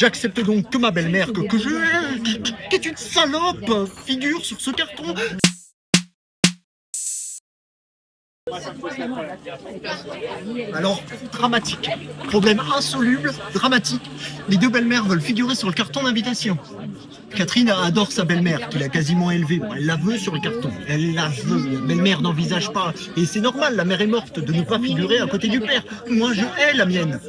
J'accepte donc que ma belle-mère, que je hais, qui est une salope, figure sur ce carton. Alors, dramatique. Problème insoluble, dramatique. Les deux belles-mères veulent figurer sur le carton d'invitation. Catherine adore sa belle-mère, qui l'a quasiment élevée. Bon, elle la veut sur le carton. Elle la veut. La belle-mère n'envisage pas. Et c'est normal, la mère est morte, de ne pas figurer à côté du père. Moi, je hais la mienne.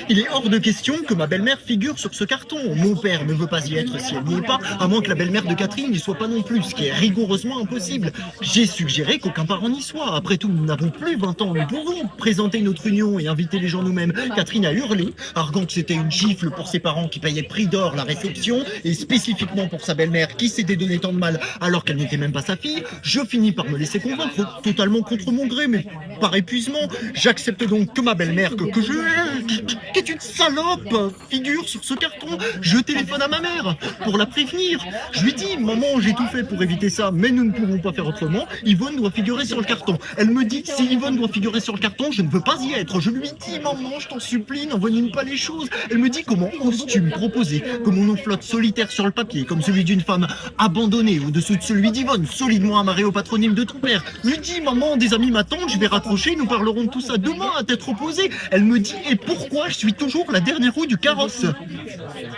Il est hors de question que ma belle-mère figure sur ce carton. Mon père ne veut pas y être si elle n'y est pas, à moins que la belle-mère de Catherine n'y soit pas non plus, ce qui est rigoureusement impossible. J'ai suggéré qu'aucun parent n'y soit. Après tout, nous n'avons plus 20 ans. Nous pouvons présenter notre union et inviter les gens nous-mêmes. Catherine a hurlé, arguant que c'était une gifle pour ses parents qui payaient prix d'or la réception, et spécifiquement pour sa belle-mère qui s'était donné tant de mal alors qu'elle n'était même pas sa fille. Je finis par me laisser convaincre, totalement contre mon gré, mais par épuisement. J'accepte donc que ma belle-mère, que je hais, qui est une salope, figure sur ce carton. Je téléphone à ma mère pour la prévenir. Je lui dis, maman, j'ai tout fait pour éviter ça, mais nous ne pouvons pas faire autrement. Yvonne doit figurer sur le carton. Elle me dit, si Yvonne doit figurer sur le carton, je ne veux pas y être. Je lui dis, maman, je t'en supplie, n'envenime pas les choses. Elle me dit, comment oses-tu me proposer que mon nom flotte solitaire sur le papier, comme celui d'une femme abandonnée au-dessous de celui d'Yvonne, solidement amarré au patronyme de ton père. Je lui dis, maman, des amis m'attendent, je vais raccrocher, nous parlerons de tout ça demain à tête reposée. Elle me dit, et pourquoi je suis toujours la dernière roue du carrosse?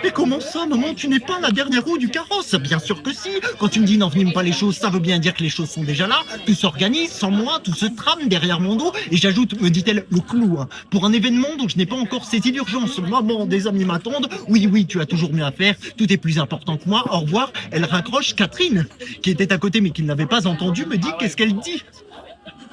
Mais comment ça, maman, tu n'es pas la dernière roue du carrosse? Bien sûr que si. Quand tu me dis n'envenime pas les choses, ça veut bien dire que les choses sont déjà là. Tout s'organise, sans moi, tout se trame derrière mon dos. Et j'ajoute, me dit-elle, le clou, hein, pour un événement dont je n'ai pas encore saisi l'urgence. Maman, des amis m'attendent. Oui, oui, tu as toujours mieux à faire. Tout est plus important que moi. Au revoir. Elle raccroche. Catherine, qui était à côté mais qui ne l'avait pas entendu, me dit, qu'est-ce qu'elle dit?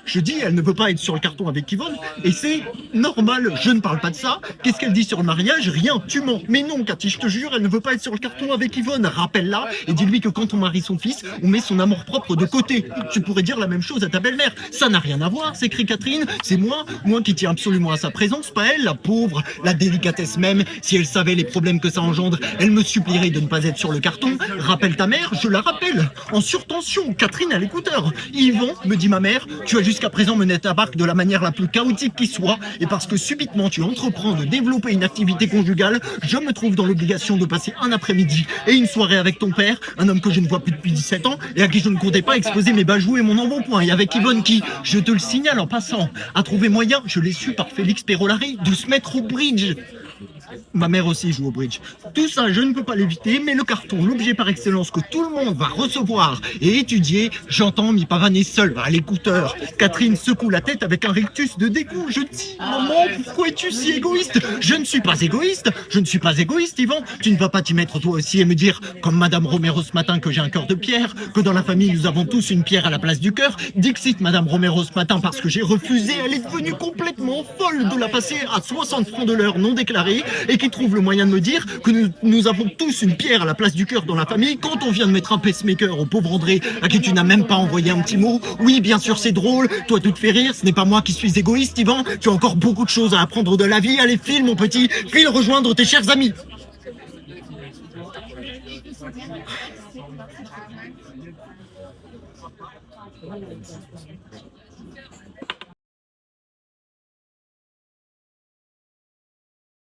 Je dis, elle ne veut pas être sur le carton avec Yvonne, et c'est normal, je ne parle pas de ça. Qu'est-ce qu'elle dit sur le mariage? Rien, tu mens. Mais non, Cathy, je te jure, elle ne veut pas être sur le carton avec Yvonne. Rappelle-la, et dis-lui que quand on marie son fils, on met son amour-propre de côté. Tu pourrais dire la même chose à ta belle-mère. Ça n'a rien à voir, s'écrie Catherine. C'est moi qui tiens absolument à sa présence, pas elle, la pauvre, la délicatesse même. Si elle savait les problèmes que ça engendre, elle me supplierait de ne pas être sur le carton. Rappelle ta mère, je la rappelle. En surtension, Catherine à l'écouteur. Yvon, me dit ma mère, tu as jusqu'à présent mené ta barque de la manière la plus chaotique qui soit, et parce que subitement tu entreprends de développer une activité conjugale, je me trouve dans l'obligation de passer un après-midi et une soirée avec ton père, un homme que je ne vois plus depuis 17 ans, et à qui je ne comptais pas exposer mes bajoux et mon embonpoint, et avec Yvonne qui, je te le signale en passant, a trouvé moyen, je l'ai su par Félix Perolari, de se mettre au bridge. Ma mère aussi joue au bridge. Tout ça, je ne peux pas l'éviter, mais le carton, l'objet par excellence que tout le monde va recevoir et étudier, j'entends m'y pavaner seul à l'écouteur. Catherine secoue la tête avec un rictus de dégoût. Je dis, maman, pourquoi es-tu si égoïste? Je ne suis pas égoïste, Yvan. Tu ne vas pas t'y mettre toi aussi et me dire, comme Madame Romero ce matin, que j'ai un cœur de pierre, que dans la famille nous avons tous une pierre à la place du cœur. Dixit Madame Romero ce matin parce que j'ai refusé, elle est devenue complètement folle de la passer à 60 francs de l'heure non déclarée, et qui trouve le moyen de me dire que nous avons tous une pierre à la place du cœur dans la famille quand on vient de mettre un pacemaker au pauvre André à qui tu n'as même pas envoyé un petit mot. Oui, bien sûr, c'est drôle, toi tout te fait rire, ce n'est pas moi qui suis égoïste, Yvan, tu as encore beaucoup de choses à apprendre de la vie. Allez, file mon petit, file rejoindre tes chers amis.